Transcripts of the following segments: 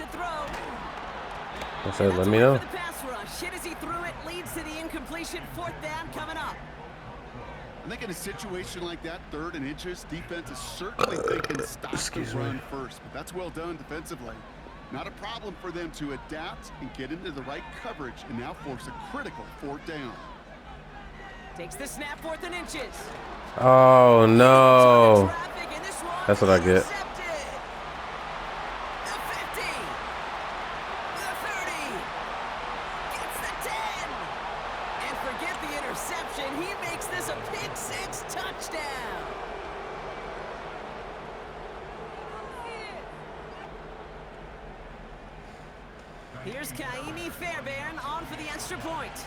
to throw. I said, let me know. The pass rush. Hit as he threw it. Leads to the incompletion. 4th down coming up. I think in a situation like that, 3rd and inches, defense is certainly thinking stop the run first. But that's well done defensively. Not a problem for them to adapt and get into the right coverage and now force a critical 4th down. Takes the snap, 4th and inches. Oh, no. That's what I get. He makes this a pick 6 touchdown. Here's Kaimi Fairbairn on for the extra point.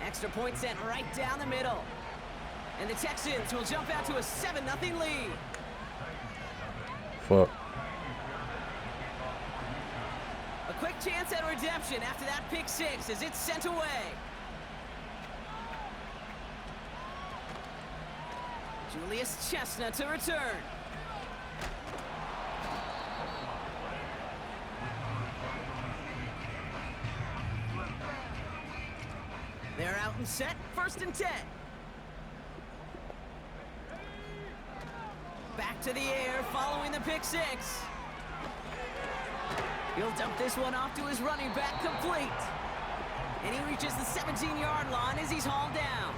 Extra point sent right down the middle. And the Texans will jump out to a 7-0 lead. Fuck. A quick chance at redemption after that pick 6 as it's sent away. Julius Chestnut to return. They're out and set, 1st and 10. Back to the air following the pick 6. He'll dump this one off to his running back, complete. And he reaches the 17-yard line as he's hauled down.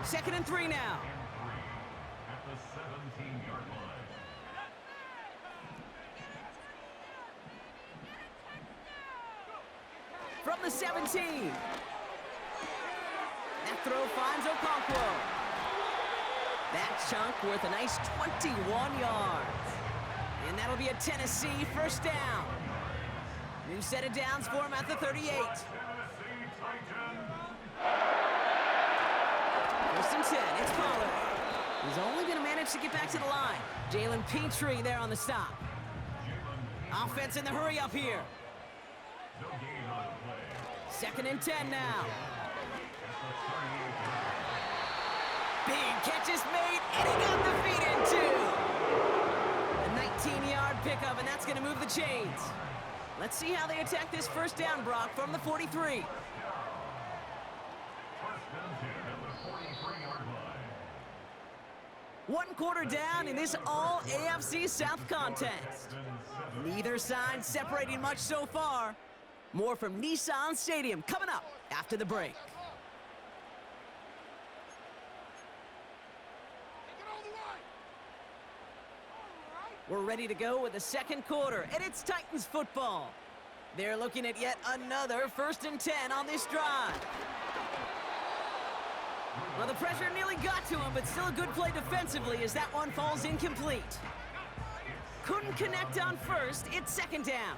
2nd and 3 now. At the 17-yard line. From the 17. That throw finds Okonkwo. That chunk worth a nice 21 yards. And that'll be a Tennessee 1st down. New set of downs for him at the 38. 1st and 10, it's Pollard. He's only going to manage to get back to the line. Jalen Petrie there on the stop. Offense in the hurry up here. 2nd and 10 now. Big catch is made, and he got the feet in too. A 19-yard pickup, and that's going to move the chains. Let's see how they attack this 1st down, Brock, from the 43. 1 quarter down in this all AFC South contest. Neither side separating much so far. More from Nissan Stadium coming up after the break. We're ready to go with the 2nd quarter, and it's Titans football. They're looking at yet another 1st and 10 on this drive. Well, the pressure nearly got to him, but still a good play defensively as that one falls incomplete. Couldn't connect on 1st, it's 2nd down.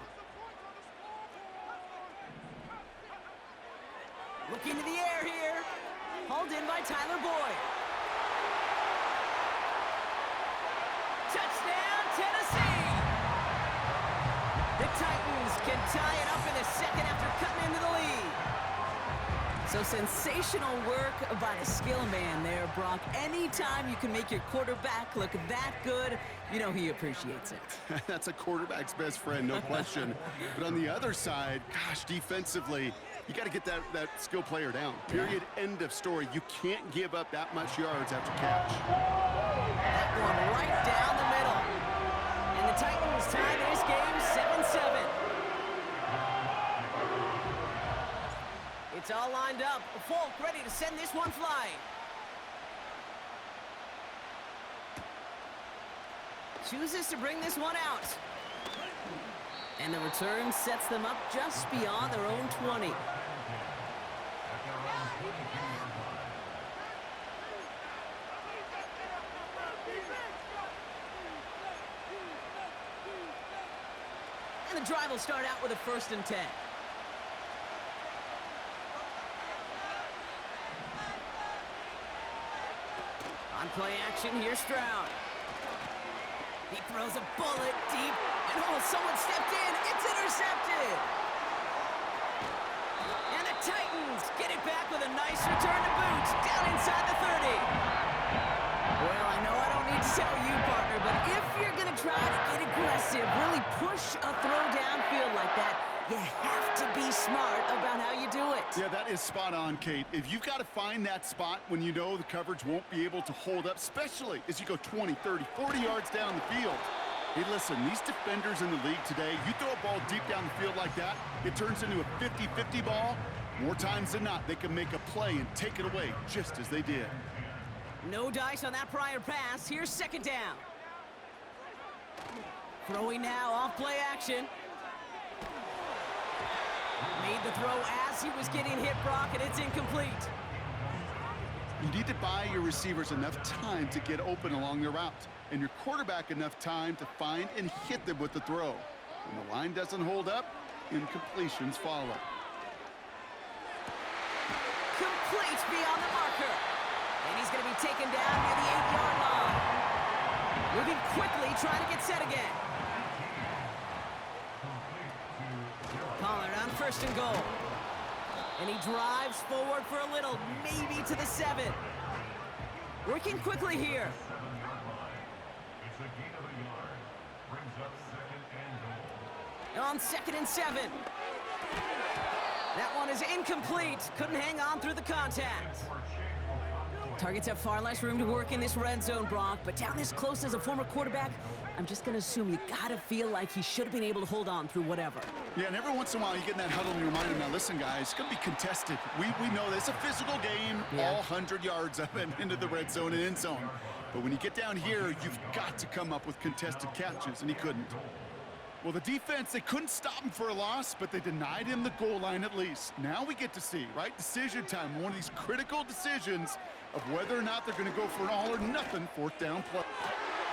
Looking to the air here. Hauled in by Tyler Boyd. Touchdown, Tennessee! The Titans can tie it up in the 2nd after cutting into the lead. So sensational work by a skill man there, Brock. Anytime you can make your quarterback look that good, you know he appreciates it. That's a quarterback's best friend, no question. But on the other side, gosh, defensively, you got to get that skill player down. Period. End of story. You can't give up that much yards after catch. That one right down the middle. And the Titans tie this game 7-7. It's all lined up. Folk ready to send this one flying. Chooses to bring this one out. And the return sets them up just beyond their own 20. And the drive will start out with a 1st and 10. On play action, here's Stroud. He throws a bullet deep, and oh, someone stepped in. It's intercepted. And the Titans get it back with a nice return to boot, down inside the 30. Well, I know I don't need to tell you, partner, but if you're going to try is spot on, Kate. If you've got to find that spot when you know the coverage won't be able to hold up, especially as you go 20, 30, 40 yards down the field. Hey, listen, these defenders in the league today, you throw a ball deep down the field like that, it turns into a 50-50 ball. More times than not, they can make a play and take it away just as they did. No dice on that prior pass. Here's second down. Throwing now off play action. Made the throw as he was getting hit, Brock, and it's incomplete. You need to buy your receivers enough time to get open along their route, and your quarterback enough time to find and hit them with the throw. When the line doesn't hold up, incompletions follow. Complete beyond the marker. And he's going to be taken down near the 8-yard line. Moving quickly, trying to get set again. Pollard on 1st and goal. And he drives forward for a little, maybe to the 7. Working quickly here. It's a gain of a yard. Brings up 2nd and goal. On 2nd and 7. That one is incomplete. Couldn't hang on through the contact. Targets have far less room to work in this red zone, Brock, but down this close as a former quarterback, I'm just going to assume you got to feel like he should have been able to hold on through whatever. Yeah, and every once in a while you get in that huddle and you remind him, now listen, guys, it's going to be contested. We know this is a physical game, all 100 yards up and into the red zone and end zone. But when you get down here, you've got to come up with contested catches, and he couldn't. Well, the defense, they couldn't stop him for a loss, but they denied him the goal line at least. Now we get to see, right? Decision time, one of these critical decisions of whether or not they're going to go for an all-or-nothing 4th down play.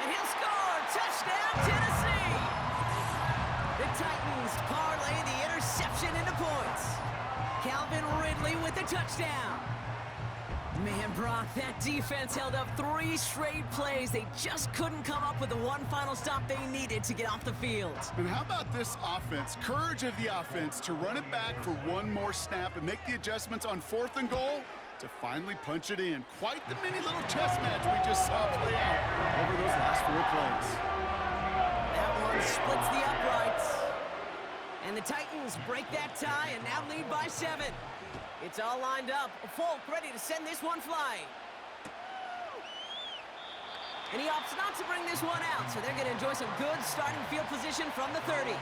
And he'll score! Touchdown, Tennessee! The Titans parlay the interception into points. Calvin Ridley with the touchdown. Man, Brock, that defense held up 3 straight plays. They just couldn't come up with the one final stop they needed to get off the field. And how about this offense? Courage of the offense to run it back for one more snap and make the adjustments on 4th and goal to finally punch it in. Quite the mini little chess match we just saw play out over those last 4 plays. That one splits the uprights. And the Titans break that tie and now lead by 7. It's all lined up. Folk ready to send this one flying. And he opts not to bring this one out, so they're going to enjoy some good starting field position from the 30.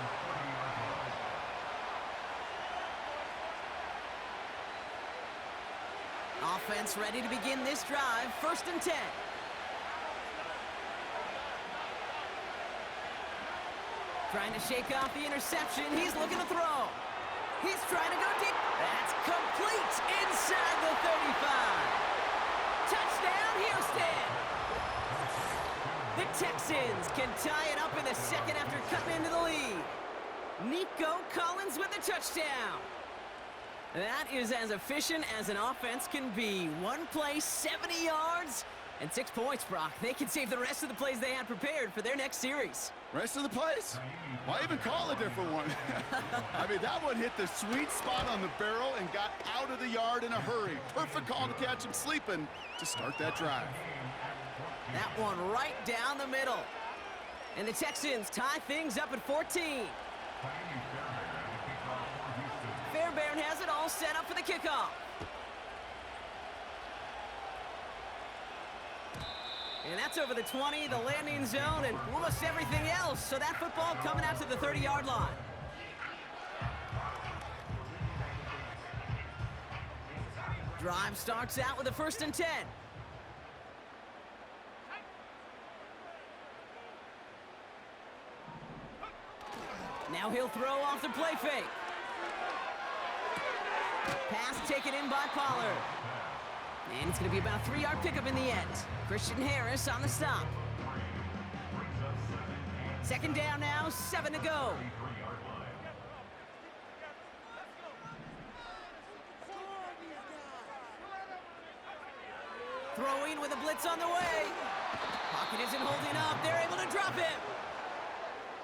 Offense ready to begin this drive. 1st and 10. Trying to shake off the interception. He's looking to throw. He's trying to go deep. That's complete inside the 35. Touchdown, Houston. The Texans can tie it up in the 2nd after cutting into the lead. Nico Collins with the touchdown. That is as efficient as an offense can be. One play, 70 yards, and 6 points, Brock. They can save the rest of the plays they had prepared for their next series. Rest of the plays? Why even call a different one? I mean, that one hit the sweet spot on the barrel and got out of the yard in a hurry. Perfect call to catch him sleeping to start that drive. That one right down the middle. And the Texans tie things up at 14. Fairbairn has it all set up for the kickoff. And that's over the 20, the landing zone, and almost everything else. So that football coming out to the 30-yard line. Drive starts out with a 1st and 10. Now he'll throw off the play fake. Pass taken in by Pollard. And it's going to be about a 3-yard pickup in the end. Christian Harris on the stop. 2nd down now, 7 to go. Throwing with a blitz on the way. Pocket isn't holding up. They're able to drop him.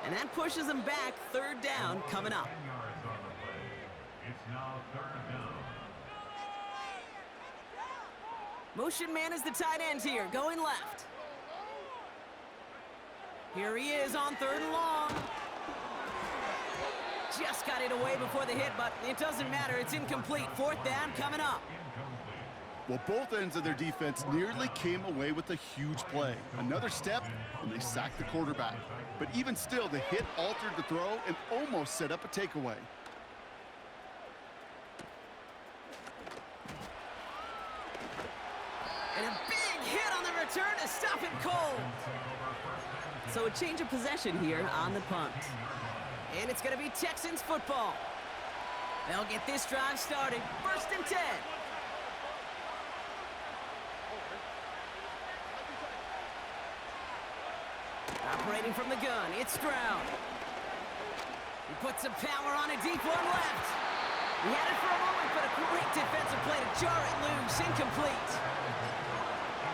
And that pushes them back. 3rd down coming up. It's now 3rd down. Motion man is the tight end here, going left. Here he is on 3rd and long. just got it away before the hit, but it doesn't matter. It's incomplete. 4th down coming up. Well, both ends of their defense nearly came away with a huge play. Another step, and they sacked the quarterback. But even still, the hit altered the throw and almost set up a takeaway. And a big hit on the return to stop him cold. So a change of possession here on the punt. And it's going to be Texans football. They'll get this drive started. 1st and 10. Operating from the gun, it's Stroud. He puts some power on a deep one left. He had it for a moment, but a great defensive play to jar it loose. Incomplete.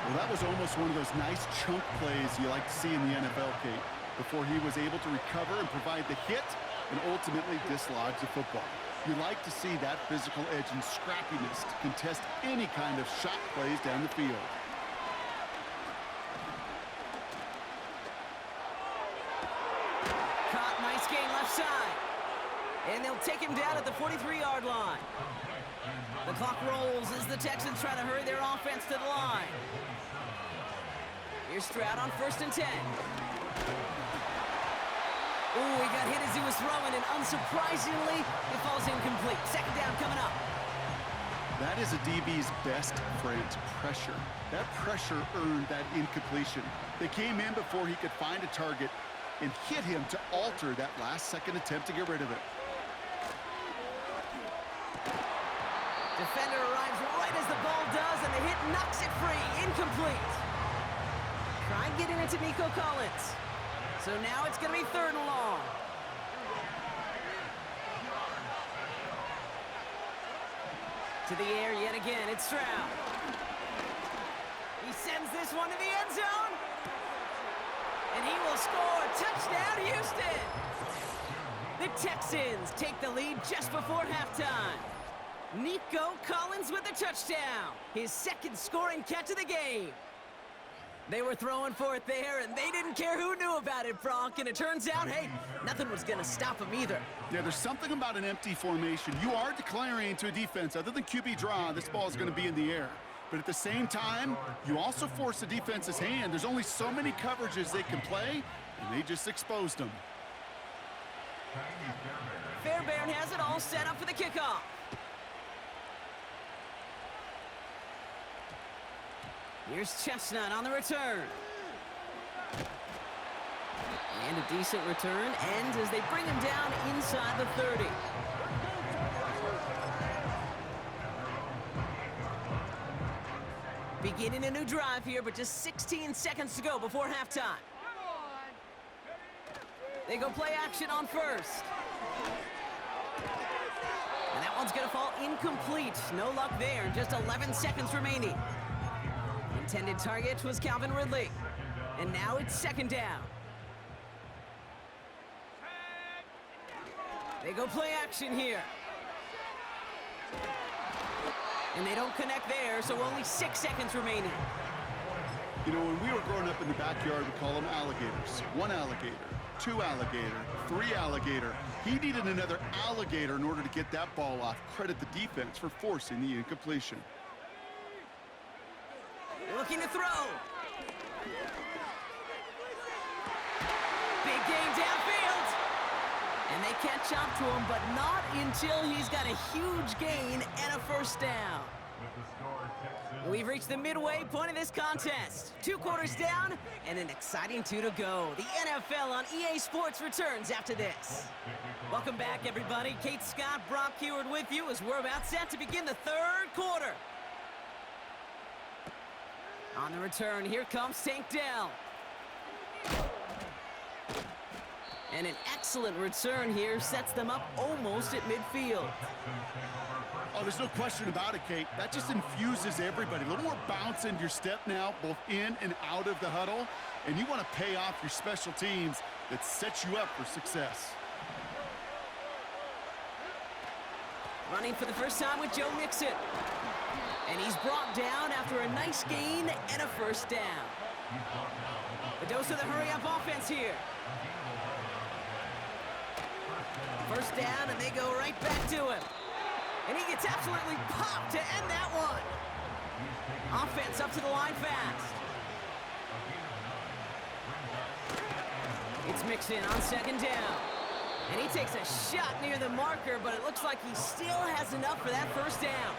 Well, that was almost one of those nice chunk plays you like to see in the NFL, Kate, before he was able to recover and provide the hit and ultimately dislodge the football. You like to see that physical edge and scrappiness to contest any kind of shot plays down the field. Caught, nice gain left side. And they'll take him down at the 43-yard line. The clock rolls as the Texans try to hurry their offense to the line. Here's Stroud on 1st and 10. Ooh, he got hit as he was throwing, and unsurprisingly, it falls incomplete. 2nd down coming up. That is a DB's best friend, pressure. That pressure earned that incompletion. They came in before he could find a target and hit him to alter that last-second attempt to get rid of it. Defender arrives right as the ball does, and the hit knocks it free. Incomplete. Try getting it to Nico Collins. So now it's going to be 3rd and long. To the air yet again, it's Stroud. He sends this one to the end zone. And he will score. Touchdown, Houston. The Texans take the lead just before halftime. Nico Collins with the touchdown. His 2nd scoring catch of the game. They were throwing for it there, and they didn't care who knew about it, Bronk. And it turns out, hey, nothing was going to stop him either. Yeah, there's something about an empty formation. You are declaring to a defense, other than QB draw, this ball is going to be in the air. But at the same time, you also force the defense's hand. There's only so many coverages they can play, and they just exposed them. Fairbairn has it all set up for the kickoff. Here's Chestnut on the return. And a decent return ends as they bring him down inside the 30. Beginning a new drive here, but just 16 seconds to go before halftime. They go play action on 1st. And that one's going to fall incomplete. No luck there. Just 11 seconds remaining. Intended target was Calvin Ridley. And now it's 2nd down. They go play action here. And they don't connect there, so only 6 seconds remaining. You know, when we were growing up in the backyard, we call them alligators. 1 alligator, 2 alligator, 3 alligator. He needed another alligator in order to get that ball off. Credit the defense for forcing the incompletion. Looking to throw. Big game downfield. And they catch up to him, but not until he's got a huge gain and a 1st down. We've reached the midway point of this contest. 2 quarters down and an exciting 2 to go. The NFL on EA Sports returns after this. Welcome back, everybody. Kate Scott, Brock Heward with you as we're about set to begin the 3rd quarter. On the return, here comes Tank Dell. And an excellent return here sets them up almost at midfield. Oh, there's no question about it, Kate. That just infuses everybody. A little more bounce in your step now, both in and out of the huddle. And you want to pay off your special teams that sets you up for success. Running for the first time with Joe Mixon. And he's brought down after a nice gain and a 1st down. A dose of the hurry-up offense here. First down, and they go right back to him. And he gets absolutely popped to end that one. Offense up to the line fast. It's mixed in on second down. And he takes a shot near the marker, but it looks like he still has enough for that first down.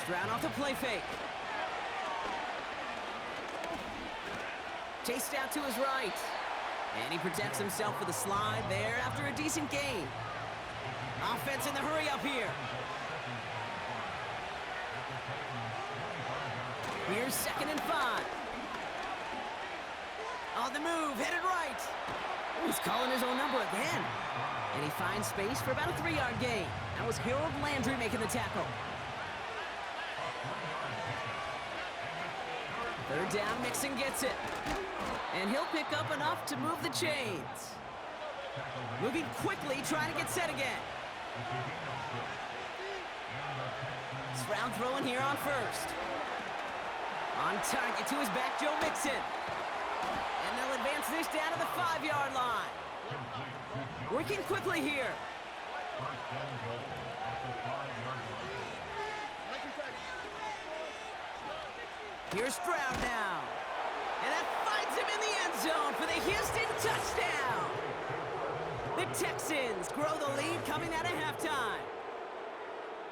Stroud off the play fake. Chased out to his right. And he protects himself with a slide there after a decent gain. Offense in the hurry up here. Here's 2nd and 5. On the move, headed right. He's calling his own number again. And he finds space for about a 3-yard gain. That was Harold Landry making the tackle. Third down, Mixon gets it. And he'll pick up enough to move the chains. Moving quickly, trying to get set again. Stroud throwing here on first. On target to his back, Joe Mixon. And they'll advance this down to the 5-yard line. Working quickly here. Here's Stroud now. And that finds him in the end zone for the Houston touchdown. The Texans grow the lead coming out of halftime.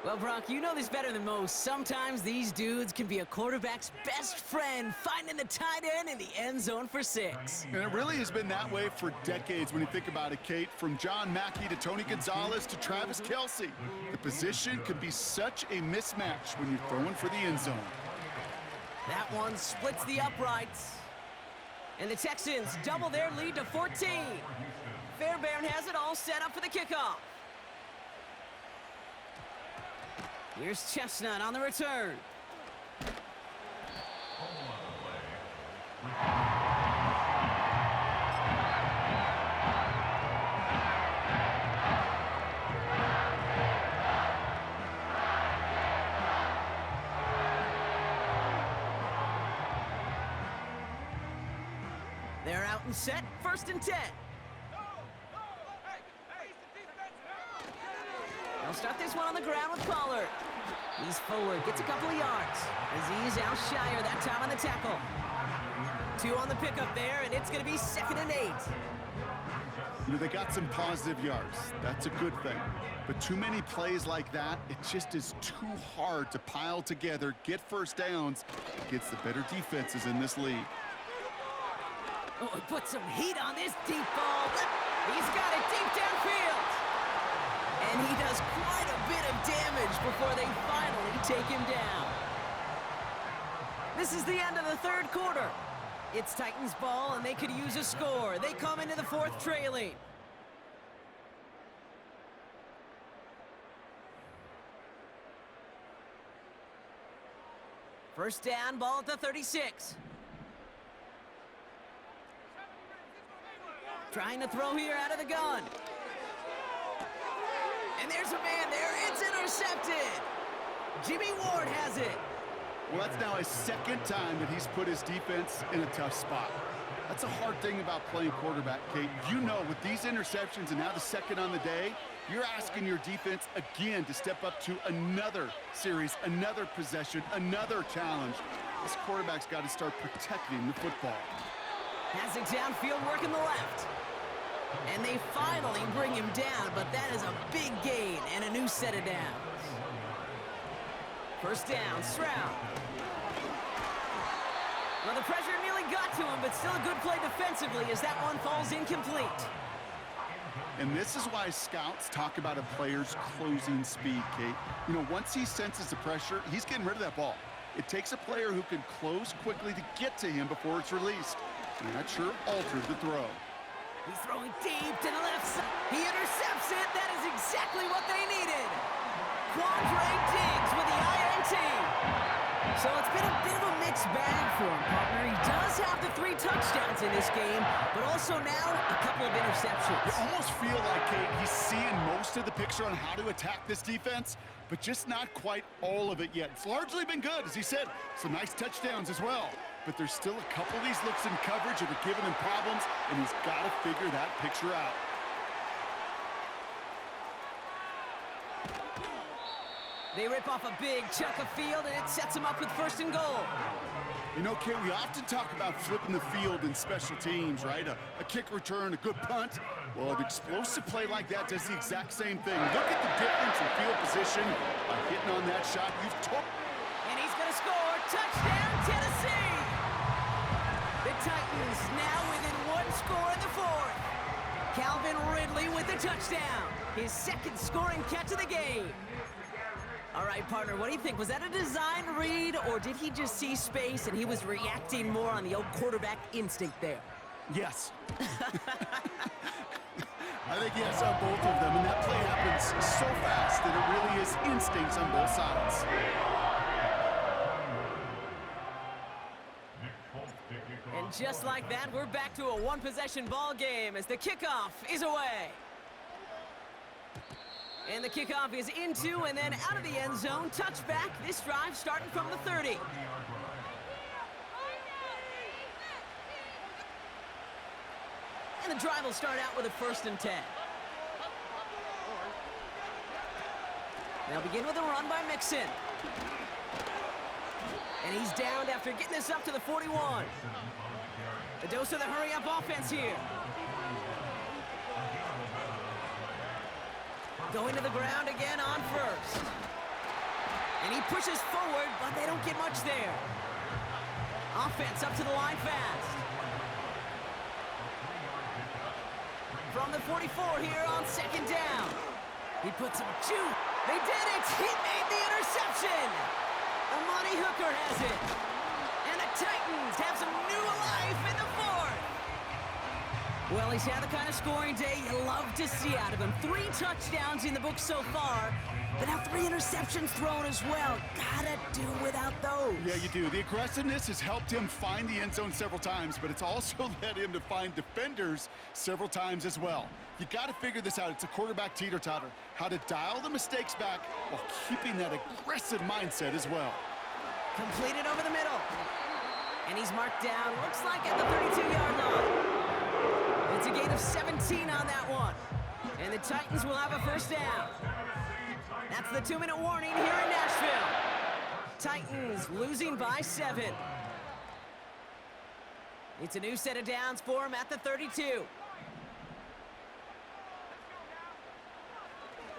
Well, Brock, you know this better than most. Sometimes these dudes can be a quarterback's best friend, finding the tight end in the end zone for 6. And it really has been that way for decades when you think about it, Kate. From John Mackey to Tony Gonzalez to Travis Kelce. The position can be such a mismatch when you're throwing for the end zone. That one splits the uprights. And the Texans double their lead to 14. Fairbairn has it all set up for the kickoff. Here's Chestnut on the return. They're out and set, 1st and 10. They'll start this one on the ground with Pollard. He's forward, gets a couple of yards. Azeez Al-Shire that time on the tackle. 2 on the pickup there, and it's going to be 2nd and 8. You know, they got some positive yards. That's a good thing. But too many plays like that, it just is too hard to pile together, get first downs against the better defenses in this league. Oh, he put some heat on this deep ball. He's got it deep downfield. And he does quite a bit of damage before they finally take him down. This is the end of the 3rd quarter. It's Titans ball, and they could use a score. They come into the 4th trailing. First down, ball at the 36. Trying to throw here out of the gun. And there's a man there. It's intercepted. Jimmy Ward has it. Well, that's now his 2nd time that he's put his defense in a tough spot. That's a hard thing about playing quarterback, Kate. You know, with these interceptions and now the 2nd on the day, you're asking your defense again to step up to another series, another possession, another challenge. This quarterback's got to start protecting the football. Has it downfield, working the left. And they finally bring him down, but that is a big gain and a new set of downs. First down, Stroud. Well, the pressure nearly got to him, but still a good play defensively as that one falls incomplete. And this is why scouts talk about a player's closing speed, Kate. You know, once he senses the pressure, he's getting rid of that ball. It takes a player who can close quickly to get to him before it's released. And that sure altered the throw. He's throwing deep to the left side. He intercepts it. That is exactly what they needed. Quandre Diggs with the INT. So it's been a bit of a mixed bag for him, partner. He does have the 3 touchdowns in this game, but also now a couple of interceptions. You almost feel like, Kate, he's seeing most of the picture on how to attack this defense, but just not quite all of it yet. It's largely been good, as he said. Some nice touchdowns as well. But there's still a couple of these looks in coverage that are giving him problems, and he's got to figure that picture out. They rip off a big chunk of field, and it sets them up with 1st and goal. You know, Kate, we often talk about flipping the field in special teams, right? A kick return, a good punt. Well, an explosive play like that does the exact same thing. Look at the difference in field position by hitting on that shot. You've took. And he's going to score. Touchdown, Tennessee! The Titans now within 1 score in the 4th. Calvin Ridley with the touchdown. His 2nd scoring catch of the game. All right, partner, what do you think? Was that a design read, or did he just see space and he was reacting more on the old quarterback instinct there? Yes. I think yes on both of them, and that play happens so fast that it really is instincts on both sides. And just like that, we're back to a 1-possession ball game as the kickoff is away. And the kickoff is into and then out of the end zone. Touchback, this drive starting from the 30. And the drive will start out with a 1st and 10. They'll begin with a run by Mixon. And he's downed after getting this up to the 41. A dose of the hurry-up offense here. Going to the ground again on 1st. And he pushes forward, but they don't get much there. Offense up to the line fast. From the 44 here on 2nd down. He puts some juice. They did it! He made the interception! Amani Hooker has it. And the Titans have some new life in the 4th. Well, he's had the kind of scoring day you love to see out of him. 3 touchdowns in the book so far, but now 3 interceptions thrown as well. Gotta do without those. Yeah, you do. The aggressiveness has helped him find the end zone several times, but it's also led him to find defenders several times as well. You got to figure this out. It's a quarterback teeter-totter. How to dial the mistakes back while keeping that aggressive mindset as well. Completed over the middle. And he's marked down, looks like at the 32-yard line. It's a gain of 17 on that one. And the Titans will have a 1st down. That's the 2-minute warning here in Nashville. Titans losing by 7. It's a new set of downs for him at the 32.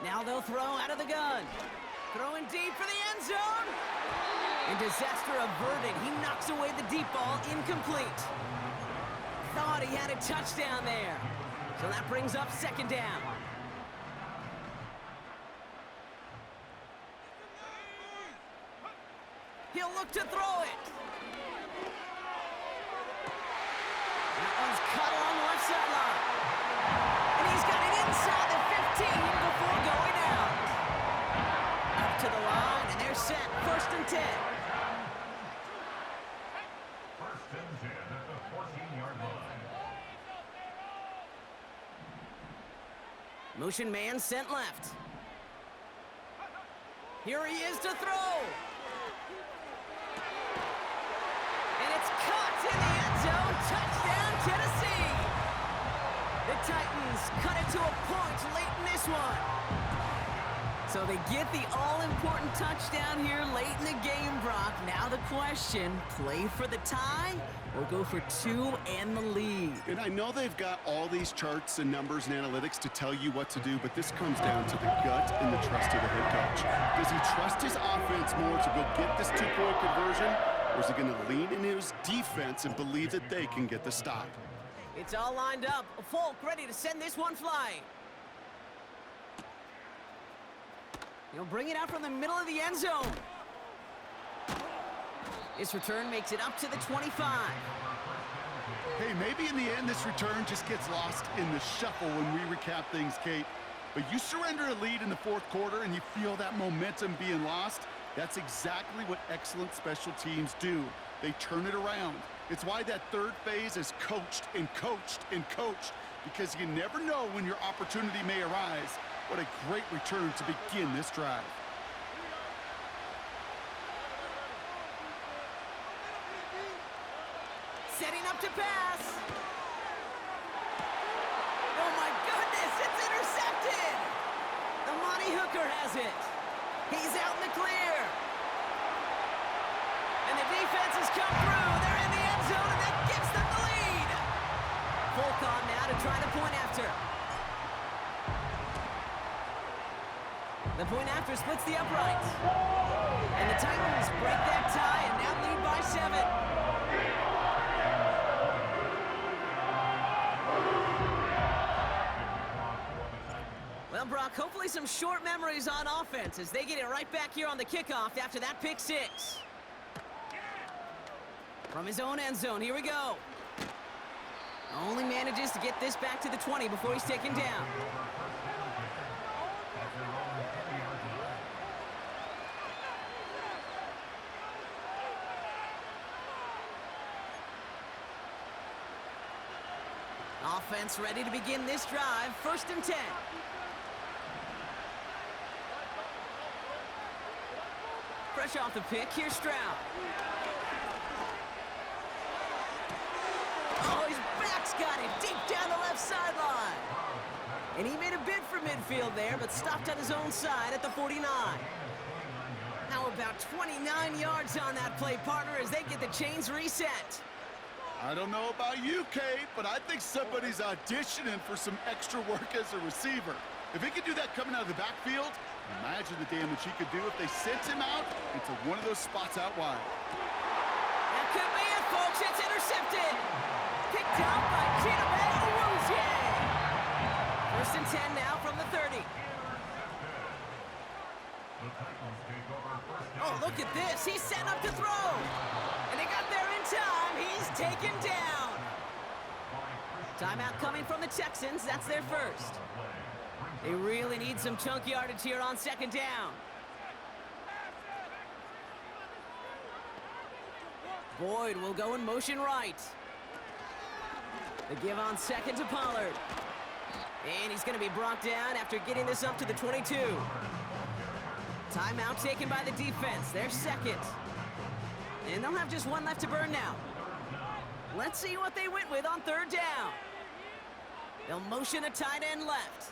Now they'll throw out of the gun. Throwing deep for the end zone. And disaster averted. He knocks away the deep ball, incomplete. Thought he had a touchdown there. So that brings up 2nd down. He'll look to throw it. That one's cut along the left sideline. And he's got it inside the 15 before going out. Up to the line, and they're set. 1st and 10. 1st and 10 at the 14-yard line. Motion man sent left. Here he is to throw. And it's caught in the end zone. Touchdown, Tennessee. The Titans cut it to a point late in this one. So they get the all-important touchdown here late in the game, Brock. Now the question, play for the tie or go for 2 and the lead? And I know they've got all these charts and numbers and analytics to tell you what to do, but this comes down to the gut and the trust of the head coach. Does he trust his offense more to go get this 2-point conversion, or is he going to lean into his defense and believe that they can get the stop? It's all lined up. Folk ready to send this one flying. He'll bring it out from the middle of the end zone. This return makes it up to the 25. Hey, maybe in the end this return just gets lost in the shuffle when we recap things, Kate. But you surrender a lead in the 4th quarter and you feel that momentum being lost, That's exactly what excellent special teams do. They turn it around. It's why that third phase is coached and coached and coached, because you never know when your opportunity may arise. What a great return to begin this drive. Setting up to pass. Oh my goodness, it's intercepted. The Monty Hooker has it. He's out in the clear. And the defense has come through. They're in the end zone, and that gives them the lead. Folk on now to try the point after. The point after splits the uprights. And the Titans break that tie and now lead by 7. Well, Brock, hopefully some short memories on offense as they get it right back here on the kickoff after that pick 6. From his own end zone, here we go. Only manages to get this back to the 20 before he's taken down. Offense ready to begin this drive. 1st and 10. Fresh off the pick, here's Stroud. Oh, his back's got it deep down the left sideline. And he made a bid for midfield there, but stopped on his own side at the 49. Now about 29 yards on that play, partner, as they get the chains reset. I don't know about you, Kate, but I think somebody's auditioning for some extra work as a receiver. If he could do that coming out of the backfield, imagine the damage he could do if they sent him out into one of those spots out wide. That could be it, folks. It's intercepted. Picked out by Chidobe Awuzie. 1st and 10 now from the 30. Oh, look at this. He's set up to throw. And they got there in time. He's taken down. Timeout coming from the Texans. That's their first. They really need some chunk yardage here on 2nd down. Boyd will go in motion right. The give on 2nd to Pollard. And he's going to be brought down after getting this up to the 22. Timeout taken by the defense. Their 2nd. And they'll have just one left to burn now. Let's see what they went with on 3rd down. They'll motion a tight end left.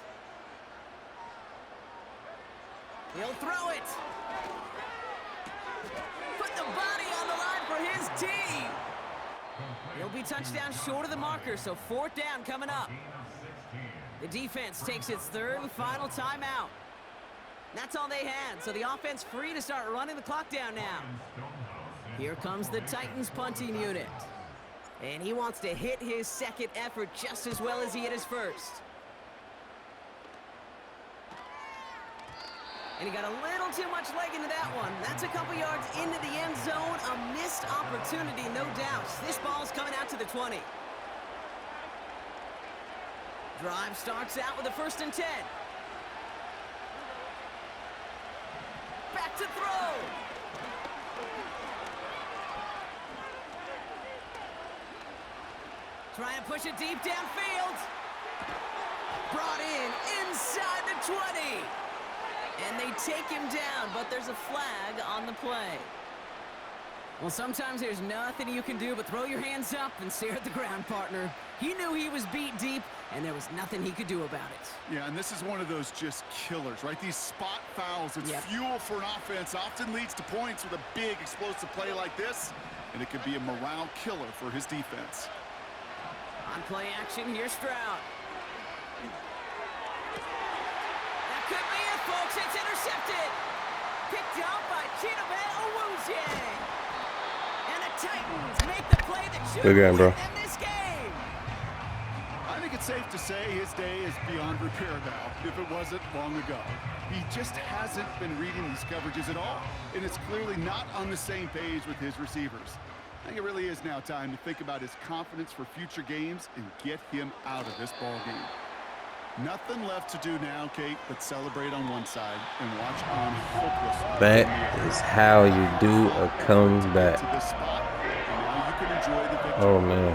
He'll throw it. Put the body on the line for his team. He'll be touchdown short of the marker, so 4th down coming up. The defense takes its 3rd and final timeout. That's all they had, so the offense free to start running the clock down now. Here comes the Titans punting unit. And he wants to hit his 2nd effort just as well as he hit his 1st. And he got a little too much leg into that one. That's a couple yards into the end zone. A missed opportunity, no doubt. This ball's coming out to the 20. Drive starts out with a 1st and 10. Back to throw. Trying to push it deep downfield. Brought in inside the 20. And they take him down, but there's a flag on the play. Well, sometimes there's nothing you can do but throw your hands up and stare at the ground, partner. He knew he was beat deep, and there was nothing he could do about it. Yeah, and this is one of those just killers, right? These spot fouls, it's fuel for an offense, often leads to points with a big explosive play like this, and it could be a morale killer for his defense. On play action, here's Stroud. That could be it, folks. It's intercepted. Picked out by Chidobe Awuzie. And the Titans make the play that should win them this game. I think it's safe to say his day is beyond repair now, if it wasn't long ago. He just hasn't been reading these coverages at all, and it's clearly not on the same page with his receivers. I think it really is now time to think about his confidence for future games and get him out of this ball game. Nothing left to do now, Kate, but celebrate on one side and watch on hopelessly. That is how you do a comeback. To this spot, and now you can enjoy the victory. Oh man.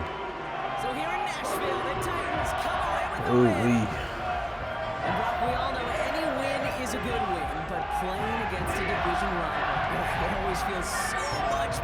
So here in Nashville, the Titans come away with the Ooh win. wee. And Brock, we all know any win is a good win, but playing against a division rival, it always feels so much